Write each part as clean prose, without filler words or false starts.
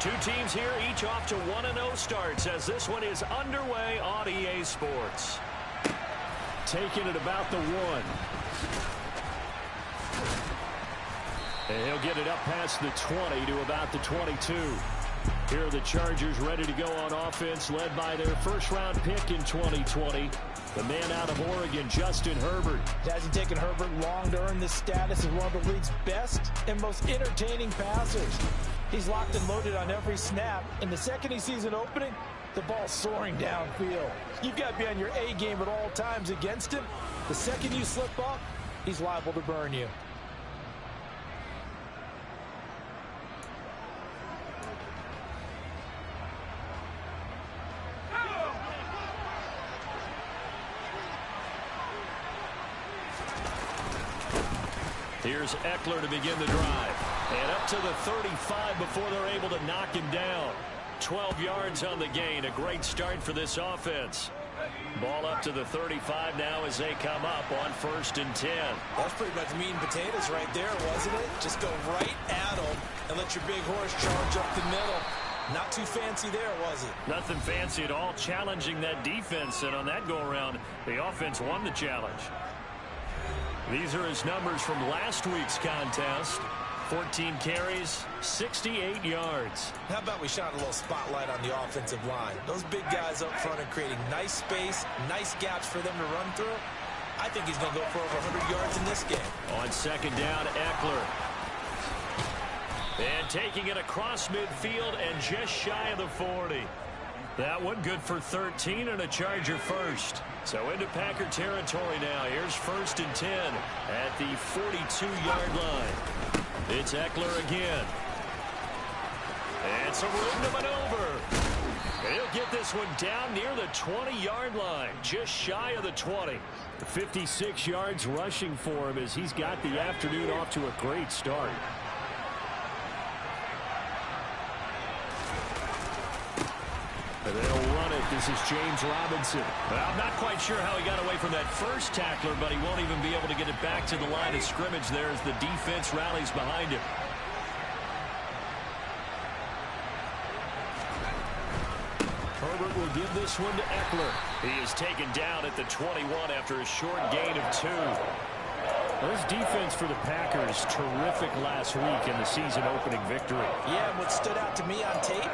Two teams here, each off to 1-0 starts as this one is underway on EA Sports. Taking it about the 1. And he'll get it up past the 20 to about the 22. Here are the Chargers ready to go on offense, led by their first-round pick in 2020. The man out of Oregon, Justin Herbert. It hasn't taken Herbert long to earn this status as one of the league's best and most entertaining passers. He's locked and loaded on every snap, and the second he sees an opening, the ball's soaring downfield. You've got to be on your A game at all times against him. The second you slip up, he's liable to burn you. Here's Eckler to begin the drive. And up to the 35 before they're able to knock him down. 12 yards on the gain. A great start for this offense. Ball up to the 35 now as they come up on 1st and 10. That's pretty much meat and potatoes right there, wasn't it? Just go right at them and let your big horse charge up the middle. Not too fancy there, was it? Nothing fancy at all, challenging that defense. And on that go-around, the offense won the challenge. These are his numbers from last week's contest. 14 carries, 68 yards. How about we shine a little spotlight on the offensive line? Those big guys up front are creating nice space, nice gaps for them to run through. I think he's going to go for over 100 yards in this game. On 2nd down, Eckler. And taking it across midfield and just shy of the 40. That one good for 13 and a Charger first. So into Packer territory now. Here's 1st and 10 at the 42-yard line. It's Eckler again. And some room to maneuver. And he'll get this one down near the 20-yard line, just shy of the 20. 56 yards rushing for him as he's got the afternoon off to a great start. And they'll run it. This is James Robinson. Well, I'm not quite sure how he got away from that first tackler, but he won't even be able to get it back to the line of scrimmage there as the defense rallies behind him. Herbert will give this one to Eckler. He is taken down at the 21 after a short gain of 2. This defense for the Packers, terrific last week in the season-opening victory. Yeah, and what stood out to me on tape,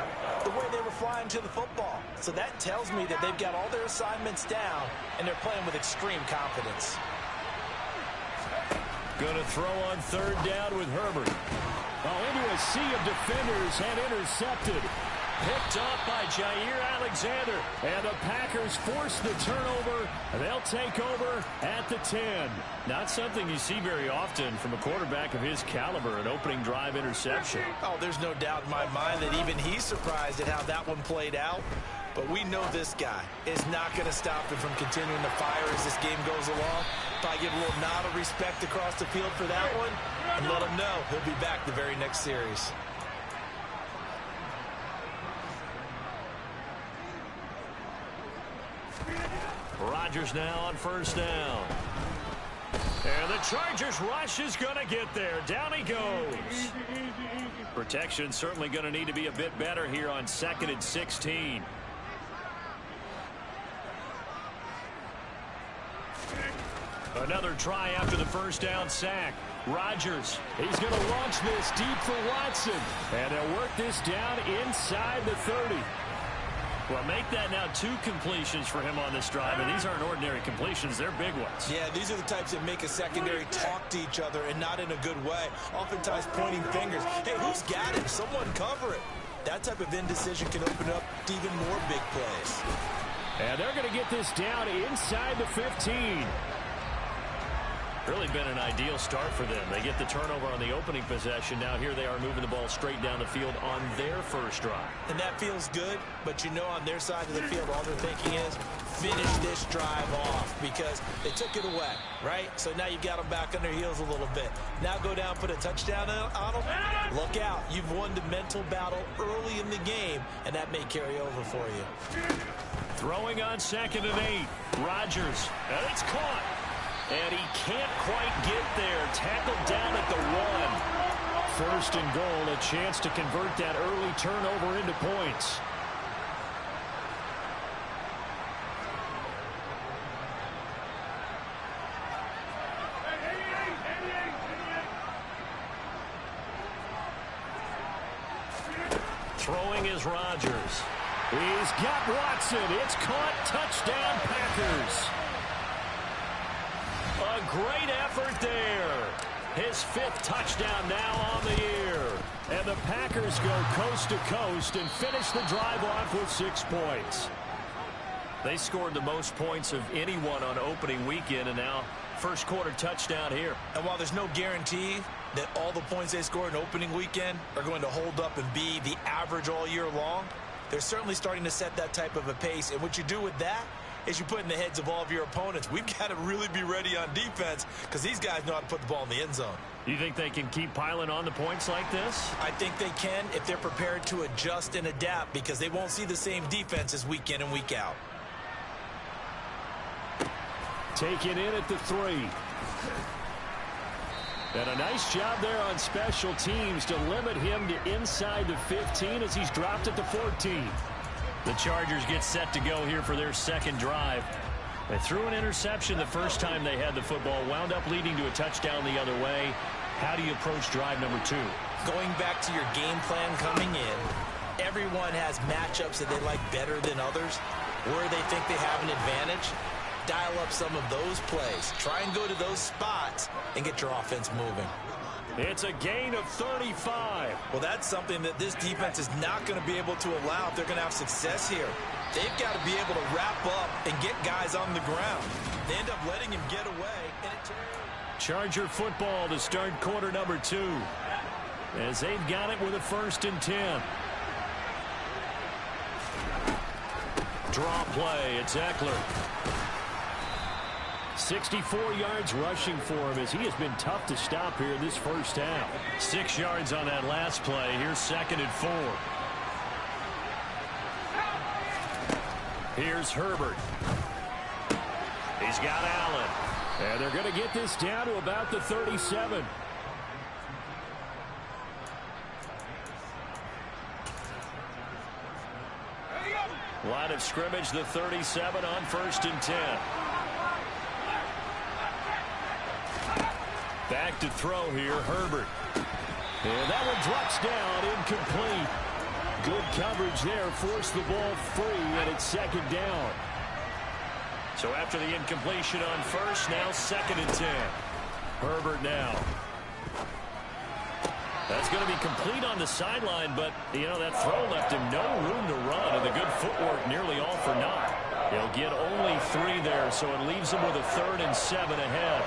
the way they were flying to the football. So that tells me that they've got all their assignments down, and they're playing with extreme confidence. Going to throw on 3rd down with Herbert. Oh, into a sea of defenders and intercepted. Picked off by Jair Alexander. And the Packers force the turnover. They'll take over at the 10. Not something you see very often from a quarterback of his caliber, an opening drive interception. Oh, there's no doubt in my mind that even he's surprised at how that one played out. But we know this guy is not going to stop him from continuing to fire as this game goes along. Probably give a little nod of respect across the field for that one and let him know he'll be back the very next series. Rodgers now on 1st down. And the Chargers rush is going to get there. Down he goes. Protection certainly going to need to be a bit better here on 2nd and 16. Another try after the 1st down sack. Rodgers, he's going to launch this deep for Watson. And they'll work this down inside the 30. Well, make that now 2 completions for him on this drive, and these aren't ordinary completions. They're big ones. Yeah, these are the types that make a secondary talk to each other and not in a good way. Oftentimes pointing fingers. Hey, who's got him? Someone cover it. That type of indecision can open up to even more big plays. And they're going to get this down inside the 15. Really been an ideal start for them. They get the turnover on the opening possession. Now here they are moving the ball straight down the field on their first drive. And that feels good, but you know on their side of the field all they're thinking is finish this drive off because they took it away, right? So now you've got them back on their heels a little bit. Now go down, put a touchdown on them. Look out. You've won the mental battle early in the game, and that may carry over for you. Throwing on 2nd and 8. Rodgers, and it's caught. And he can't quite get there. Tackled down at the 1. first and goal, a chance to convert that early turnover into points. Throwing is Rodgers. He's got Watson. It's caught. Touchdown, Packers. A great effort there. His 5th touchdown now on the year. And the Packers go coast to coast and finish the drive off with 6 points. They scored the most points of anyone on opening weekend, and now first quarter touchdown here. And while there's no guarantee that all the points they scored in opening weekend are going to hold up and be the average all year long, they're certainly starting to set that type of a pace. And what you do with that is you put in the heads of all of your opponents, we've got to really be ready on defense because these guys know how to put the ball in the end zone. You think they can keep piling on the points like this? I think they can if they're prepared to adjust and adapt, because they won't see the same defenses week in and week out. Taken in at the 3. And a nice job there on special teams to limit him to inside the 15 as he's dropped at the 14. The Chargers get set to go here for their second drive. They threw an interception the first time they had the football, wound up leading to a touchdown the other way. How do you approach drive number 2? Going back to your game plan coming in, everyone has matchups that they like better than others, where they think they have an advantage. Dial up some of those plays. Try and go to those spots and get your offense moving. It's a gain of 35. Well, that's something that this defense is not going to be able to allow if they're going to have success here. They've got to be able to wrap up and get guys on the ground. They end up letting him get away. Charger football to start quarter number 2, as they've got it with a 1st and 10. Draw play. It's Eckler. 64 yards rushing for him, as he has been tough to stop here this first half. 6 yards on that last play. Here's 2nd and 4. Here's Herbert. He's got Allen. And they're going to get this down to about the 37. Line of scrimmage, the 37 on 1st and 10. Back to throw here, Herbert. And that one drops down, incomplete. Good coverage there, forced the ball free, and it's 2nd down. So after the incompletion on 1st, now 2nd and 10. Herbert now. That's going to be complete on the sideline, but, you know, that throw left him no room to run, and the good footwork nearly all for naught. He'll get only 3 there, so it leaves him with a 3rd and 7 ahead.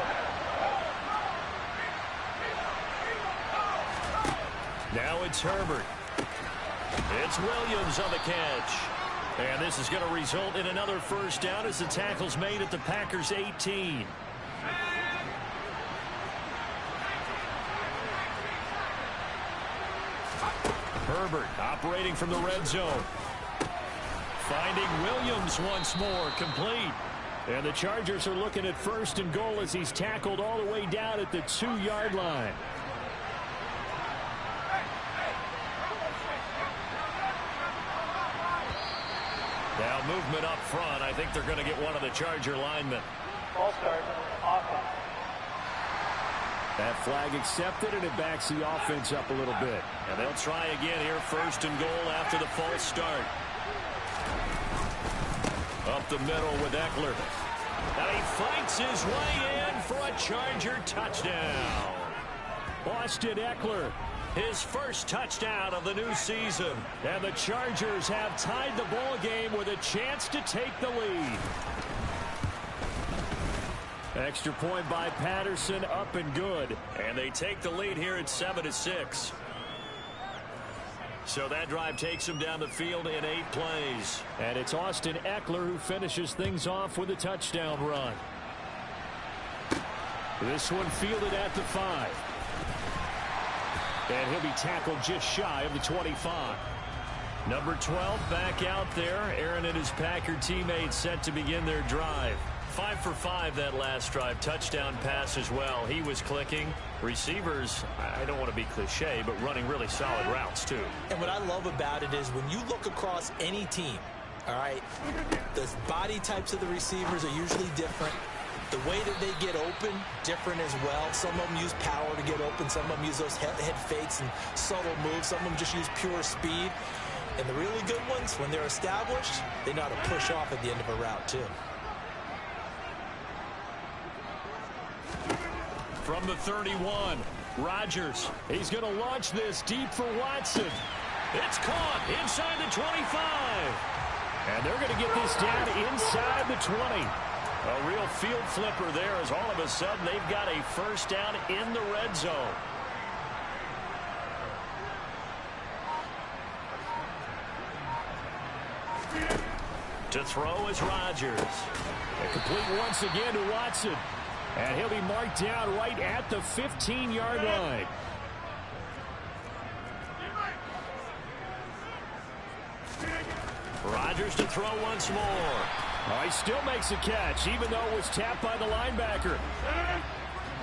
Now it's Herbert. It's Williams on the catch. And this is going to result in another 1st down as the tackle's made at the Packers' 18. Herbert operating from the red zone. Finding Williams once more, complete. And the Chargers are looking at 1st and goal as he's tackled all the way down at the 2-yard line. Now movement up front. I think they're going to get one of the Charger linemen. Ball start. Offense. That flag accepted, and it backs the offense up a little bit. And they'll try again here, 1st and goal after the false start. Up the middle with Eckler. Now he fights his way in for a Charger touchdown. Austin Eckler, his 1st touchdown of the new season. And the Chargers have tied the ball game with a chance to take the lead. Extra point by Patterson, up and good. And they take the lead here at 7-6. So that drive takes them down the field in 8 plays. And it's Austin Eckler who finishes things off with a touchdown run. This one fielded at the 5. And he'll be tackled just shy of the 25. Number 12 back out there. Aaron and his Packer teammates set to begin their drive. 5 for 5 that last drive. Touchdown pass as well. He was clicking. Receivers, I don't want to be cliche, but running really solid routes too. And what I love about it is when you look across any team, all right, the body types of the receivers are usually different. The way that they get open, different as well. Some of them use power to get open. Some of them use those head fakes and subtle moves. Some of them just use pure speed. And the really good ones, when they're established, they know how to push off at the end of a route too. From the 31, Rodgers. He's going to launch this deep for Watson. It's caught inside the 25. And they're going to get this down inside the 20. A real field flipper there as all of a sudden they've got a first down in the red zone. To throw is Rodgers. A complete once again to Watson. And he'll be marked down right at the 15-yard line. Rodgers to throw once more. Oh, he still makes a catch, even though it was tapped by the linebacker.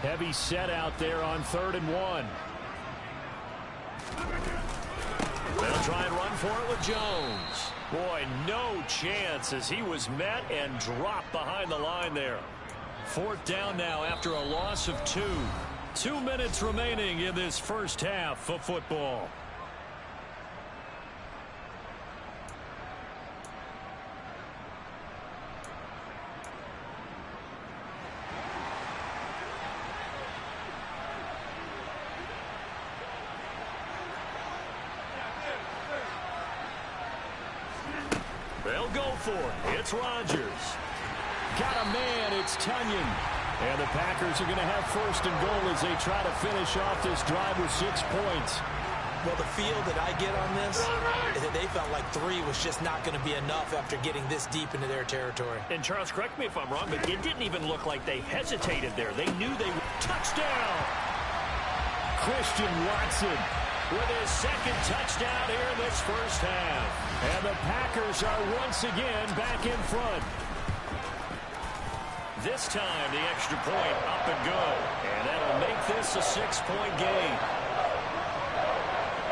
Heavy set out there on 3rd and 1. They'll try and run for it with Jones. Boy, no chance as he was met and dropped behind the line there. 4th down now after a loss of 2. 2 minutes remaining in this first half of football. They'll go for it. It's Rodgers. Got a man. It's Tunyon. And the Packers are going to have 1st and goal as they try to finish off this drive with 6 points. Well, the feel that I get on this is that they felt like 3 was just not going to be enough after getting this deep into their territory. And Charles, correct me if I'm wrong, but it didn't even look like they hesitated there. They knew they would. Touchdown! Christian Watson with his 2nd touchdown here in this first half. And the Packers are once again back in front. This time, the extra point up and good. And that'll make this a 6-point game.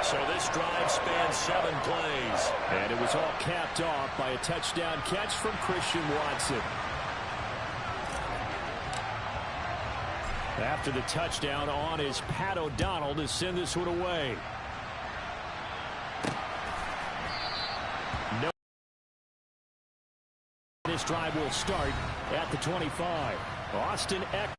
So this drive spans 7 plays. And it was all capped off by a touchdown catch from Christian Watson. After the touchdown, on is Pat O'Donnell to send this one away. No. This drive will start at the 25. Austin Eckler.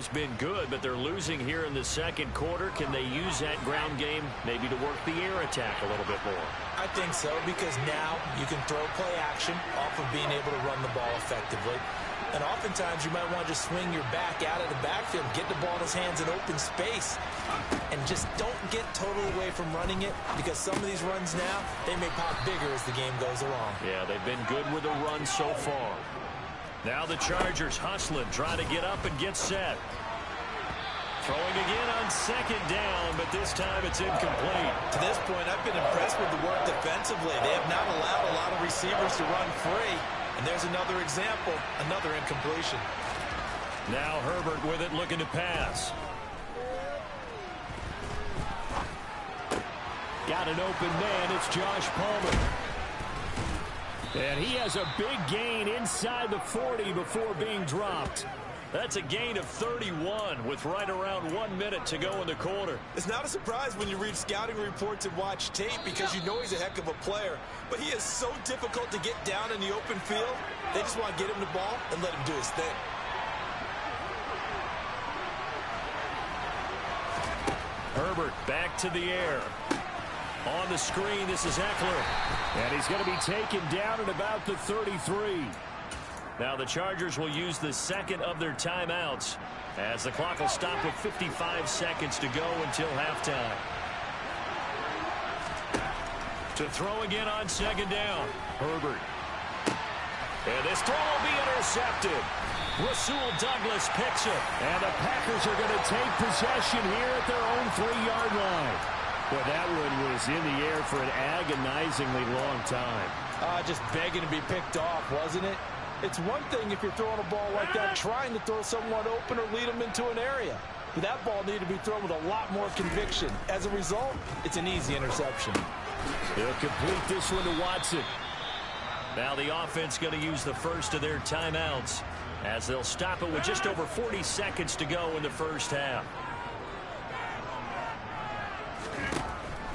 has been good, but they're losing here in the second quarter. Can they use that ground game maybe to work the air attack a little bit more? I think so, because now you can throw play action off of being able to run the ball effectively. And oftentimes you might want to just swing your back out of the backfield, get the ball in his hands in open space, and just don't get totally away from running it, because some of these runs now, they may pop bigger as the game goes along. Yeah, they've been good with the run so far. Now the Chargers hustling, trying to get up and get set. Throwing again on second down, but this time it's incomplete. To this point, I've been impressed with the work defensively. They have not allowed a lot of receivers to run free. And there's another example, another incompletion. Now Herbert with it, looking to pass. Got an open man, it's Josh Palmer. And he has a big gain inside the 40 before being dropped. That's a gain of 31 with right around 1 minute to go in the quarter. It's not a surprise when you read scouting reports and watch tape, because you know he's a heck of a player. But he is so difficult to get down in the open field. They just want to get him the ball and let him do his thing. Herbert back to the air. On the screen, this is Eckler. And he's going to be taken down at about the 33. Now the Chargers will use the second of their timeouts as the clock will stop with 55 seconds to go until halftime. To throw again on second down, Herbert. And this throw will be intercepted. Rasul Douglas picks it. And the Packers are going to take possession here at their own 3-yard line. Well, that one was in the air for an agonizingly long time. Just begging to be picked off, wasn't it? It's one thing if you're throwing a ball like that, trying to throw someone open or lead them into an area. But that ball needed to be thrown with a lot more conviction. As a result, it's an easy interception. They'll complete this one to Watson. Now the offense going to use the first of their timeouts as they'll stop it with just over 40 seconds to go in the first half.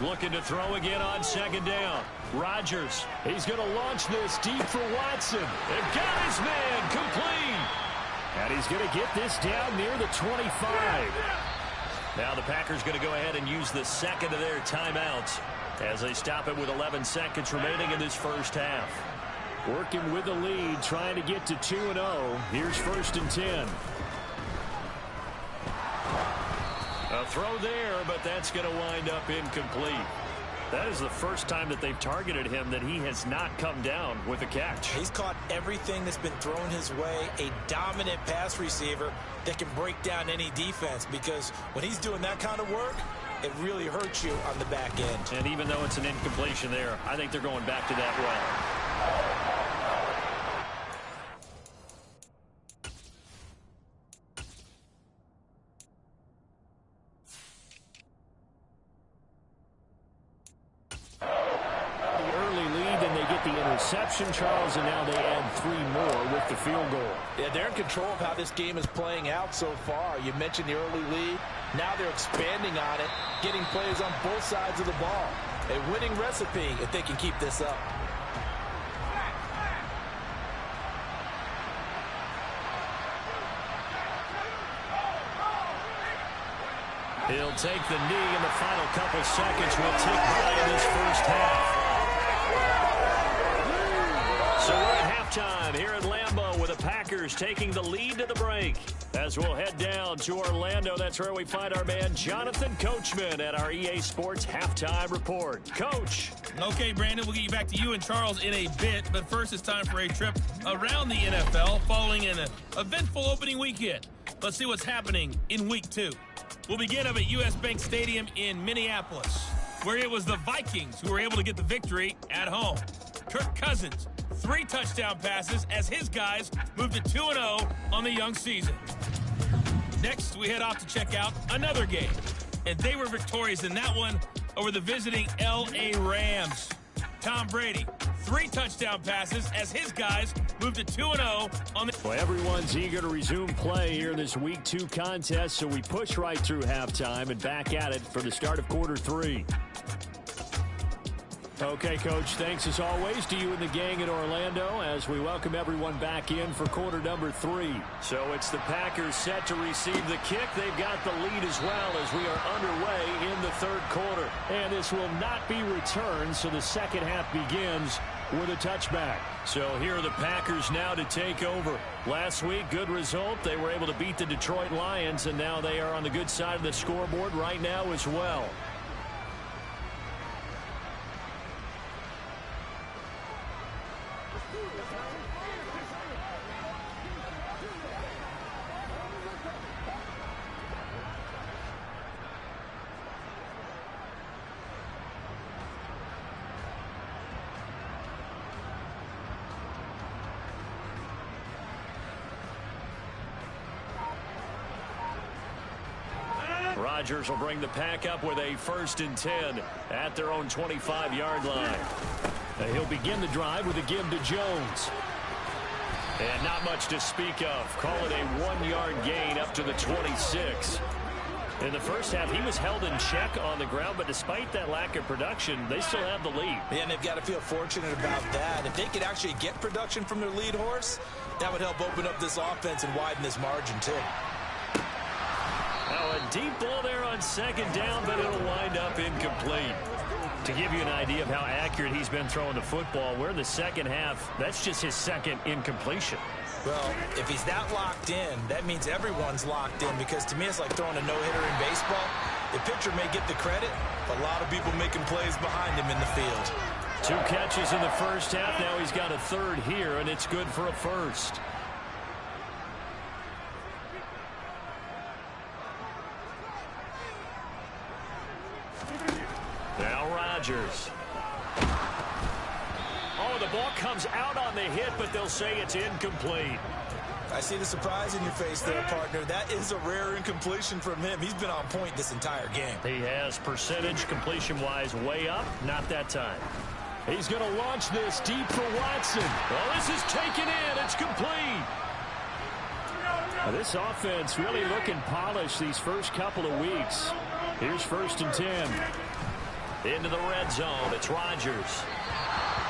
Looking to throw again on second down. Rodgers, he's going to launch this deep for Watson. They've got his man complete. And he's going to get this down near the 25. Now the Packers going to go ahead and use the second of their timeouts as they stop it with 11 seconds remaining in this first half. Working with the lead, trying to get to 2-0. Here's 1st and 10. A throw there, but that's going to wind up incomplete. That is the first time that they've targeted him that he has not come down with a catch. He's caught everything that's been thrown his way, a dominant pass receiver that can break down any defense, because when he's doing that kind of work, it really hurts you on the back end. And even though it's an incompletion there, I think they're going back to that well. Interception, Charles, and now they add 3 more with the field goal. Yeah, they're in control of how this game is playing out so far. You mentioned the early lead. Now they're expanding on it, getting plays on both sides of the ball. A winning recipe if they can keep this up. He'll take the knee in the final couple seconds. Will tick by in this first half. So we're at halftime here at Lambeau with the Packers taking the lead to the break. As we'll head down to Orlando, that's where we find our man Jonathan Coachman at our EA Sports Halftime Report. Coach. Okay, Brandon, we'll get you back to you and Charles in a bit. But first, it's time for a trip around the NFL following an eventful opening weekend. Let's see what's happening in Week 2. We'll begin up at U.S. Bank Stadium in Minneapolis, where it was the Vikings who were able to get the victory at home. Kirk Cousins, 3 touchdown passes as his guys moved to 2-0 on the young season. Next, we head off to check out another game, and they were victorious in that one over the visiting L.A. Rams. Tom Brady, 3 touchdown passes as his guys moved to 2-0 on the... Well, everyone's eager to resume play here in this Week 2 contest, so we push right through halftime and back at it for the start of quarter 3. Okay, Coach, thanks as always to you and the gang in Orlando as we welcome everyone back in for quarter number 3. So it's the Packers set to receive the kick. They've got the lead as well as we are underway in the third quarter. And this will not be returned, so the second half begins with a touchback. So here are the Packers now to take over. Last week, good result. They were able to beat the Detroit Lions, and now they are on the good side of the scoreboard right now as well. Rodgers will bring the pack up with a 1st and 10 at their own 25-yard line. He'll begin the drive with a give to Jones. And not much to speak of. Call it a 1-yard gain up to the 26. In the first half, he was held in check on the ground, but despite that lack of production, they still have the lead. Yeah, and they've got to feel fortunate about that. If they could actually get production from their lead horse, that would help open up this offense and widen this margin, too. Now a deep ball there on 2nd down, but it'll wind up incomplete. To give you an idea of how accurate he's been throwing the football, we're in the second half. That's just his 2nd incompletion. Well, if he's that locked in, that means everyone's locked in, because to me it's like throwing a no-hitter in baseball. The pitcher may get the credit, but a lot of people making plays behind him in the field. 2 catches in the first half. Now he's got a 3rd here, and it's good for a 1st. Now Rodgers. Oh, the ball comes out on the hit, but they'll say it's incomplete. I see the surprise in your face there, partner. That is a rare incompletion from him. He's been on point this entire game. He has percentage completion-wise way up. Not that time. He's going to launch this deep for Watson. Well, this is taken in. It's complete. Now, this offense really looking polished these first couple of weeks. Here's 1st and 10. Into the red zone. It's Rodgers.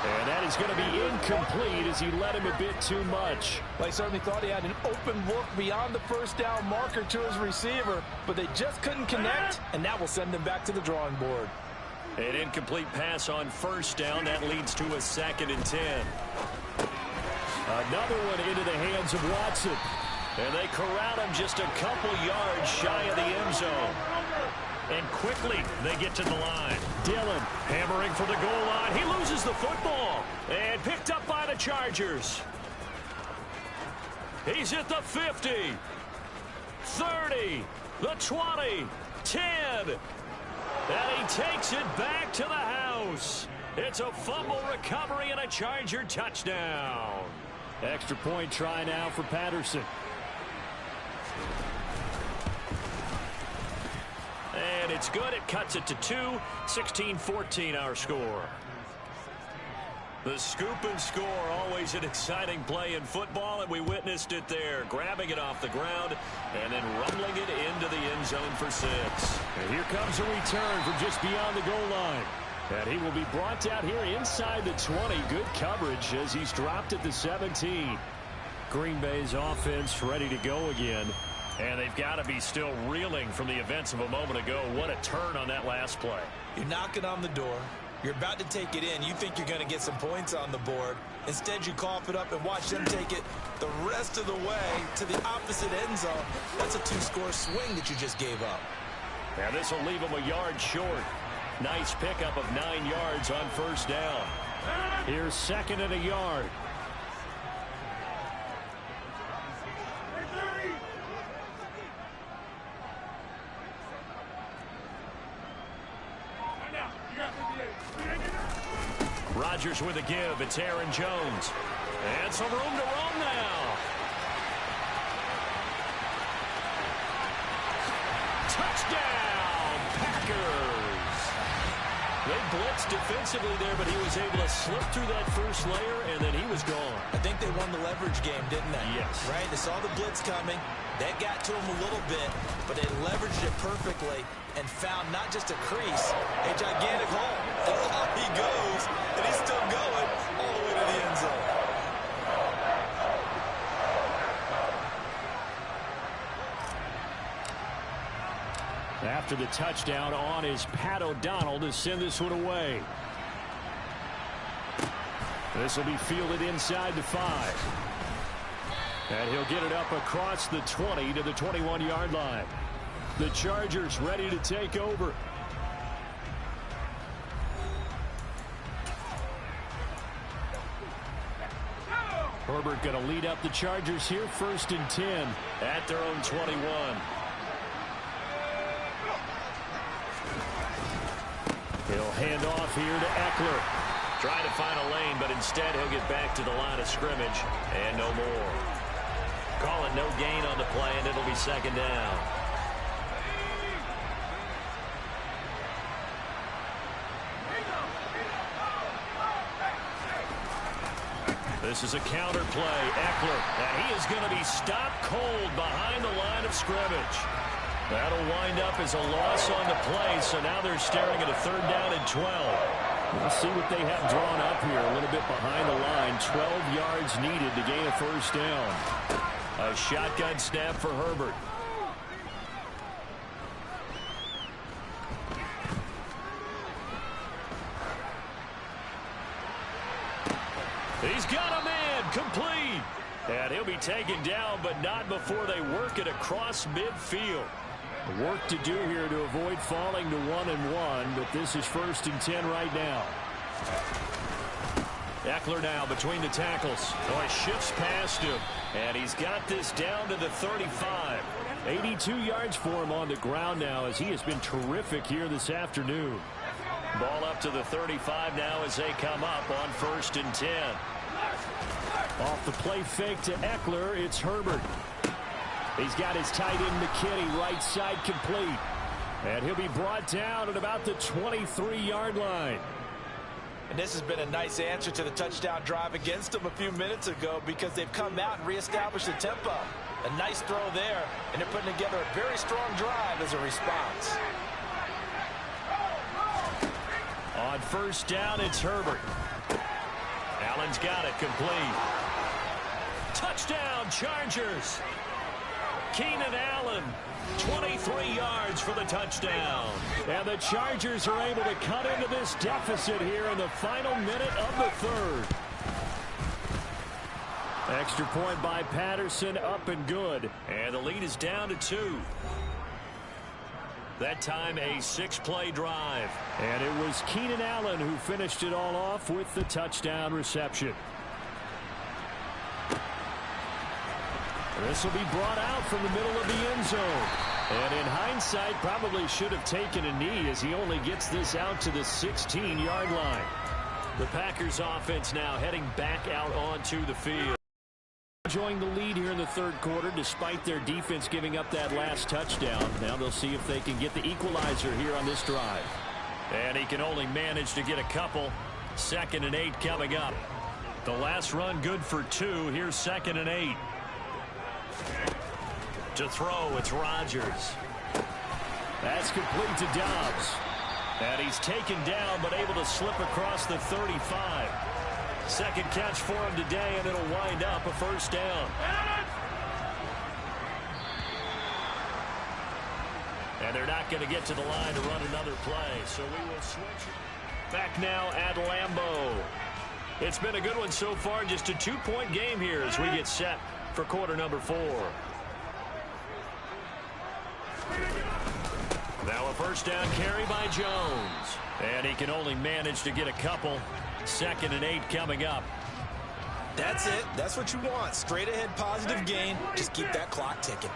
And that is going to be incomplete as he led him a bit too much. Well, he certainly thought he had an open look beyond the 1st down marker to his receiver, but they just couldn't connect, and that will send him back to the drawing board. An incomplete pass on 1st down. That leads to a 2nd and 10. Another one into the hands of Watson. And they corral him just a couple yards shy of the end zone. And quickly, they get to the line. Dillon hammering for the goal line. He loses the football. And picked up by the Chargers. He's at the 50. 30. The 20. 10. And he takes it back to the house. It's a fumble recovery and a Charger touchdown. Extra point try now for Patterson. And it's good. It cuts it to 2. 16-14 our score. The scoop and score, always an exciting play in football, and we witnessed it there. Grabbing it off the ground and then rumbling it into the end zone for 6. And here comes a return from just beyond the goal line. And he will be brought down here inside the 20. Good coverage as he's dropped at the 17. Green Bay's offense ready to go again. And they've got to be still reeling from the events of a moment ago. What a turn on that last play. You're knocking on the door. You're about to take it in. You think you're going to get some points on the board. Instead, you cough it up and watch them take it the rest of the way to the opposite end zone. That's a 2-score swing that you just gave up. Now this will leave them a yard short. Nice pickup of 9 yards on 1st down. Here's 2nd and a yard. Rodgers with a give. It's Aaron Jones. And some room to roam now. Touchdown, Packers. They blitzed defensively there, but he was able to slip through that first layer, and then he was gone. I think they won the leverage game, didn't they? Yes. Right? They saw the blitz coming. That got to him a little bit, but they leveraged it perfectly and found not just a crease, a gigantic hole. And off he goes after the touchdown on is Pat O'Donnell to send this one away. This will be fielded inside the 5. And he'll get it up across the 20 to the 21-yard line. The Chargers ready to take over. Herbert going to lead up the Chargers here, 1st and 10 at their own 21. He'll hand off here to Eckler. Trying to find a lane, but instead he'll get back to the line of scrimmage and no more. Call it no gain on the play, and it'll be 2nd down. This is a counter play. Eckler, and he is going to be stopped cold behind the line of scrimmage. That'll wind up as a loss on the play, so now they're staring at a 3rd down and 12. We'll see what they have drawn up here a little bit behind the line. 12 yards needed to gain a 1st down. A shotgun snap for Herbert. He's got a man, complete. And he'll be taken down, but not before they work it across midfield. Work to do here to avoid falling to 1-1, but this is 1st and 10 right now. Eckler now between the tackles. Boy, shifts past him, and he's got this down to the 35. 82 yards for him on the ground now, as he has been terrific here this afternoon. Ball up to the 35 now as they come up on 1st and 10. Off the play fake to Eckler, it's Herbert. He's got his tight end McKinney right side complete. And he'll be brought down at about the 23-yard line. And this has been a nice answer to the touchdown drive against them a few minutes ago, because they've come out and reestablished the tempo. A nice throw there, and they're putting together a very strong drive as a response. On 1st down, it's Herbert. Allen's got it complete. Touchdown, Chargers. Keenan Allen, 23 yards for the touchdown. And the Chargers are able to cut into this deficit here in the final minute of the 3rd. Extra point by Patterson, up and good. And the lead is down to 2. That time a 6-play drive. And it was Keenan Allen who finished it all off with the touchdown reception. This will be brought out from the middle of the end zone. And in hindsight, probably should have taken a knee, as he only gets this out to the 16-yard line. The Packers offense now heading back out onto the field. Enjoying the lead here in the 3rd quarter, despite their defense giving up that last touchdown. Now they'll see if they can get the equalizer here on this drive. And he can only manage to get a couple. 2nd and 8 coming up. The last run good for 2. Here's 2nd and 8. To throw, it's Rodgers. That's complete to Dobbs. And he's taken down, but able to slip across the 35. 2nd catch for him today, and it'll wind up a 1st down. And they're not going to get to the line to run another play, so we will switch it. Back now at Lambeau. It's been a good one so far, just a 2-point game here as we get set for quarter number 4. Now a 1st down carry by Jones. And he can only manage to get a couple. 2nd and 8 coming up. That's it. That's what you want. Straight ahead positive gain. Just keep that clock ticking.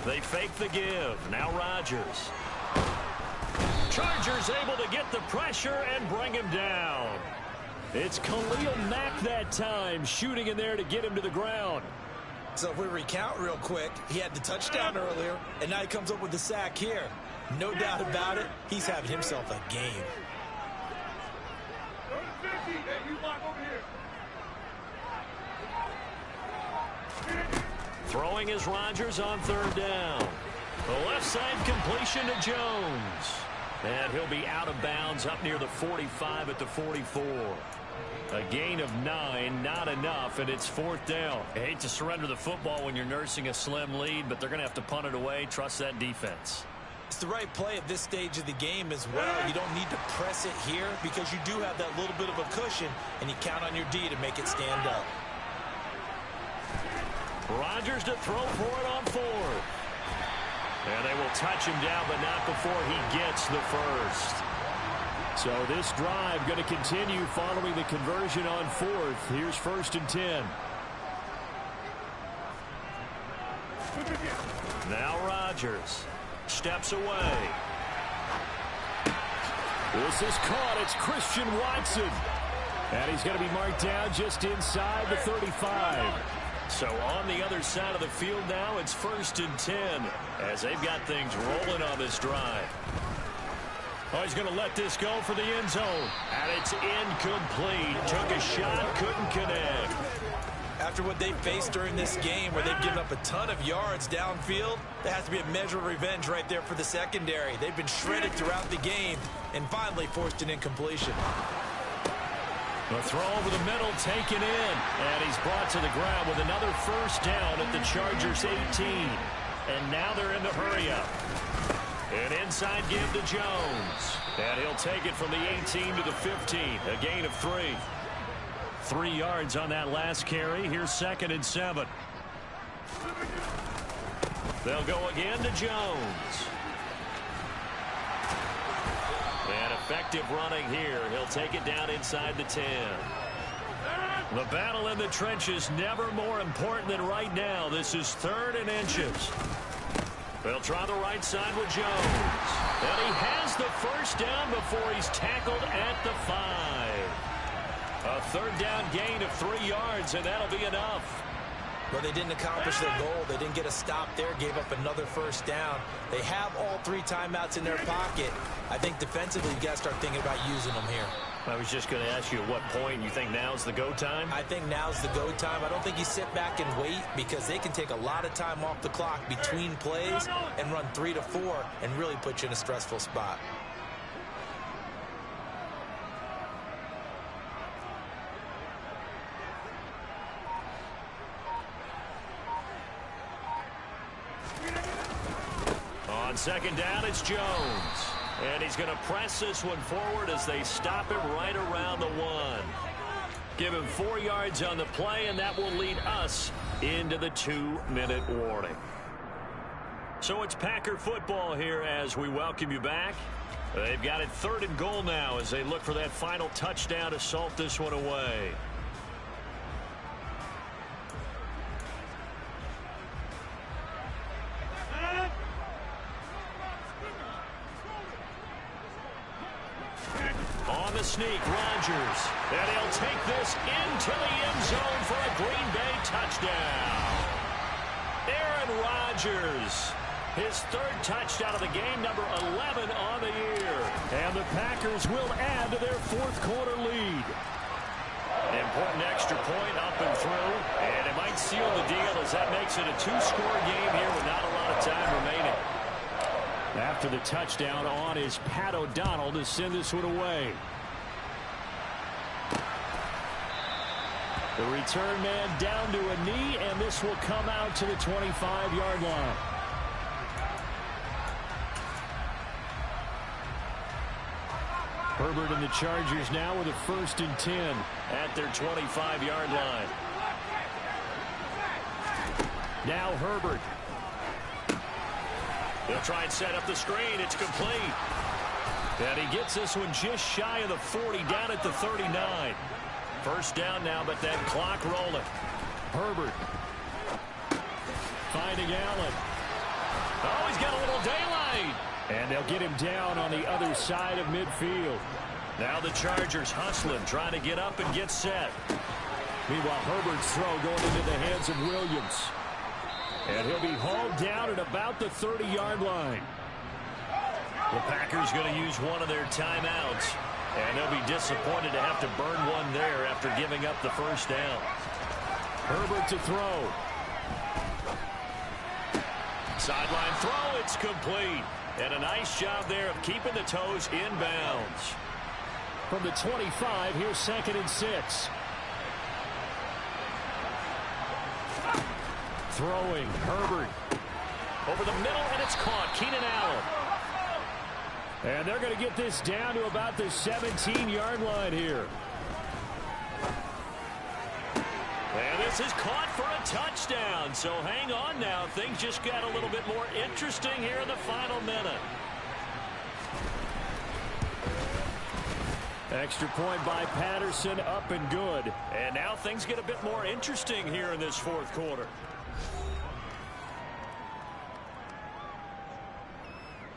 They fake the give. Now Rodgers. Chargers able to get the pressure and bring him down. It's Khalil Mack that time, shooting in there to get him to the ground. So if we recount real quick, he had the touchdown earlier, and now he comes up with the sack here. No doubt about it, he's having himself a game. Throwing is Rodgers on 3rd down. The left side completion to Jones. And he'll be out of bounds up near the 45 at the 44. A gain of 9, not enough, and it's 4th down. I hate to surrender the football when you're nursing a slim lead, but they're going to have to punt it away. Trust that defense. It's the right play at this stage of the game as well. You don't need to press it here because you do have that little bit of a cushion, and you count on your D to make it stand up. Rodgers to throw for it on 4th. And they will touch him down, but not before he gets the first. So this drive going to continue following the conversion on 4th. Here's 1st and 10. Now Rodgers steps away. This is caught. It's Christian Watson. And he's going to be marked down just inside the 35. So on the other side of the field now, it's 1st and 10 as they've got things rolling on this drive. Oh, he's going to let this go for the end zone. And it's incomplete. Took a shot, couldn't connect. After what they faced during this game where they've given up a ton of yards downfield, there has to be a measure of revenge right there for the secondary. They've been shredded throughout the game and finally forced an incompletion. The throw over the middle taken in. And he's brought to the ground with another 1st down at the Chargers 18. And now they're in the hurry-up. An inside give to Jones. And he'll take it from the 18 to the 15. A gain of 3. 3 yards on that last carry. Here's 2nd and 7. They'll go again to Jones. And effective running here. He'll take it down inside the 10. The battle in the trenches never more important than right now. This is 3rd and inches. They'll try the right side with Jones. And he has the 1st down before he's tackled at the 5. A 3rd down gain of 3 yards, and that'll be enough. Well, they didn't accomplish their goal. They didn't get a stop there, gave up another 1st down. They have all 3 timeouts in their pocket. I think defensively, you got to start thinking about using them here. I was just going to ask you at what point you think now's the go time? I think now's the go time. I don't think you sit back and wait because they can take a lot of time off the clock between plays and run 3 to 4 and really put you in a stressful spot. On 2nd down, it's Jones. And he's going to press this one forward as they stop him right around the 1. Give him 4 yards on the play, and that will lead us into the 2-minute warning. So it's Packer football here as we welcome you back. They've got it 3rd and goal now as they look for that final touchdown to salt this one away. On the sneak, Rodgers. And he'll take this into the end zone for a Green Bay touchdown. Aaron Rodgers, his 3rd touchdown of the game, number 11 on the year. And the Packers will add to their 4th quarter lead. An important extra point up and through. And it might seal the deal as that makes it a 2-score game here with not a lot of time remaining. After the touchdown on is Pat O'Donnell to send this one away. The return man down to a knee, and this will come out to the 25-yard line. Herbert and the Chargers now with a 1st and 10 at their 25-yard line. Now Herbert. They'll try and set up the screen. It's complete. And he gets this one just shy of the 40, down at the 39. 1st down now, but that clock rolling. Herbert finding Allen. Oh, he's got a little daylight. And they'll get him down on the other side of midfield. Now the Chargers hustling, trying to get up and get set. Meanwhile, Herbert's throw going into the hands of Williams. And he'll be hauled down at about the 30-yard line. The Packers going to use one of their timeouts. And they'll be disappointed to have to burn one there after giving up the 1st down. Herbert to throw. Sideline throw, it's complete. And a nice job there of keeping the toes inbounds. from the 25. Here's 2nd and 6. Throwing, Herbert. Over the middle, and it's caught. Keenan Allen. And they're going to get this down to about the 17-yard line here. And this is caught for a touchdown. So hang on now. Things just got a little bit more interesting here in the final minute. Extra point by Patterson, up and good. And now things get a bit more interesting here in this 4th quarter.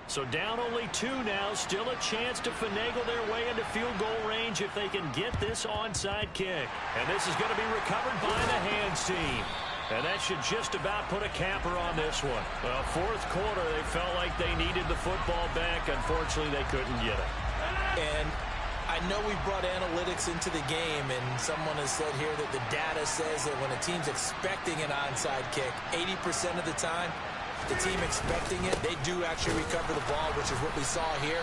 So down only 2 now, still a chance to finagle their way into field goal range if they can get this onside kick. And this is going to be recovered by the hands team. And that should just about put a capper on this one. Well, 4th quarter, they felt like they needed the football back. Unfortunately, they couldn't get it. And I know we brought analytics into the game, and someone has said here that the data says that when a team's expecting an onside kick, 80% of the time, the team expecting it, they do actually recover the ball, which is what we saw here.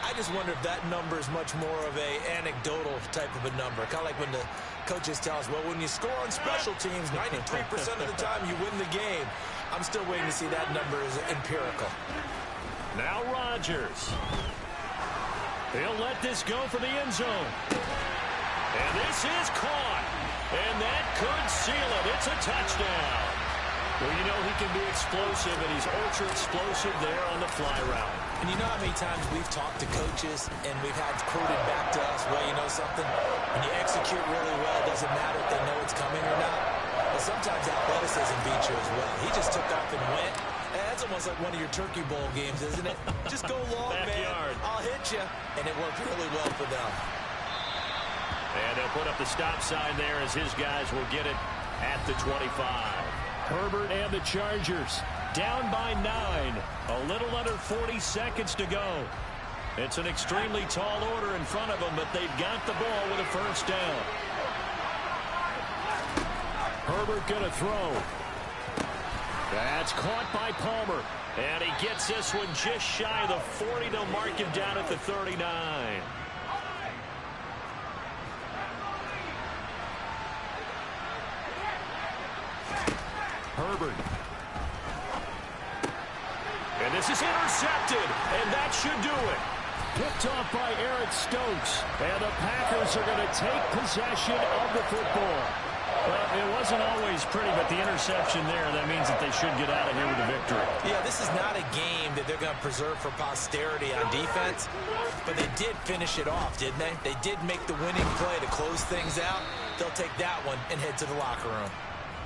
I just wonder if that number is much more of a anecdotal type of a number. Kind of like when the coaches tell us, well, when you score on special teams, 93% of the time you win the game. I'm still waiting to see that number is empirical. Now Rodgers. He'll let this go for the end zone. And this is caught. And that could seal it. It's a touchdown. Well, you know he can be explosive, and he's ultra-explosive there on the fly route. And you know how many times we've talked to coaches, and we've had quoted back to us, well, you know something? When you execute really well, it doesn't matter if they know it's coming or not. But sometimes athleticism beats you as well. He just took off and went. And that's almost like one of your Turkey Bowl games, isn't it? Just go long, man. I'll hit you. And it worked really well for them. And they'll put up the stop sign there as his guys will get it at the 25. Herbert and the Chargers down by 9. A little under 40 seconds to go. It's an extremely tall order in front of them, but they've got the ball with a first down. Herbert going to throw. That's caught by Palmer. And he gets this one just shy of the 40. They'll mark him down at the 39. Herbert. And this is intercepted, and that should do it. Picked off by Eric Stokes, and the Packers are going to take possession of the football. Well, it wasn't always pretty, but the interception there, that means that they should get out of here with a victory. Yeah, this is not a game that they're going to preserve for posterity on defense, but they did finish it off, didn't they? They did make the winning play to close things out. They'll take that one and head to the locker room.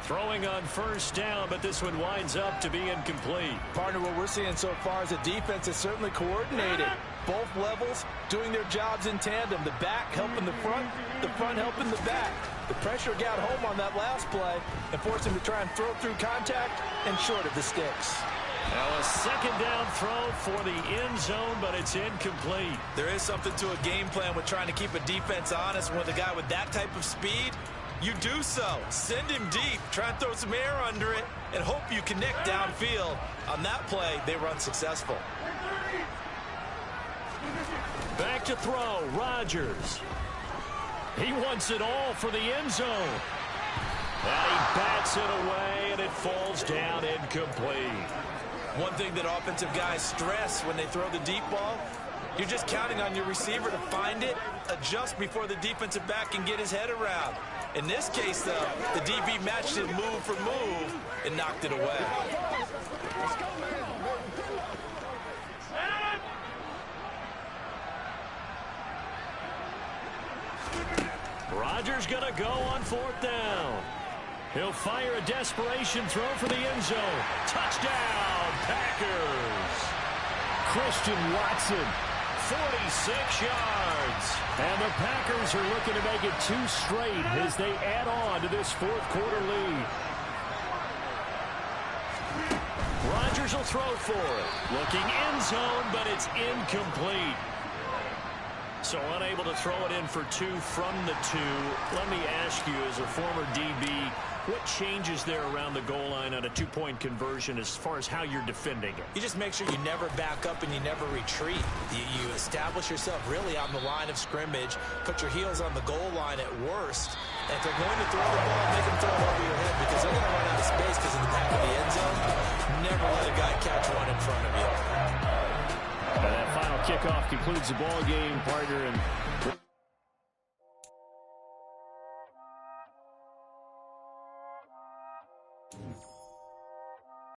Throwing on first down, but this one winds up to be incomplete. Partner, what we're seeing so far is the defense is certainly coordinated. Both levels doing their jobs in tandem. The back helping the front helping the back. The pressure got home on that last play and forced him to try and throw through contact and short of the sticks. Now a second down throw for the end zone, but it's incomplete. There is something to a game plan with trying to keep a defense honest. With a guy with that type of speed, you do so. Send him deep. Try and throw some air under it and hope you connect downfield. On that play, they were unsuccessful. Back to throw. Rodgers. He wants it all for the end zone. And he bats it away, and it falls down incomplete. One thing that offensive guys stress when they throw the deep ball, you're just counting on your receiver to find it, adjust before the defensive back can get his head around. In this case, though, the DB matched it move for move and knocked it away. Rodgers gonna go on fourth down. He'll fire a desperation throw for the end zone. Touchdown, Packers. Christian Watson, 46 yards. And the Packers are looking to make it 2 straight as they add on to this fourth quarter lead. Rodgers will throw for it. Looking end zone, but it's incomplete. So unable to throw it in for 2 from the 2. Let me ask you, as a former DB, What changes there around the goal line on a two-point conversion as far as how you're defending it? You just make sure you never back up and you never retreat. You establish yourself really on the line of scrimmage, put your heels on the goal line at worst, and if they're going to throw the ball, make them throw it over your head because they're going to run out of space because in the back of the end zone, never let a guy catch one in front of you. And that final kickoff concludes the ball game, partner, and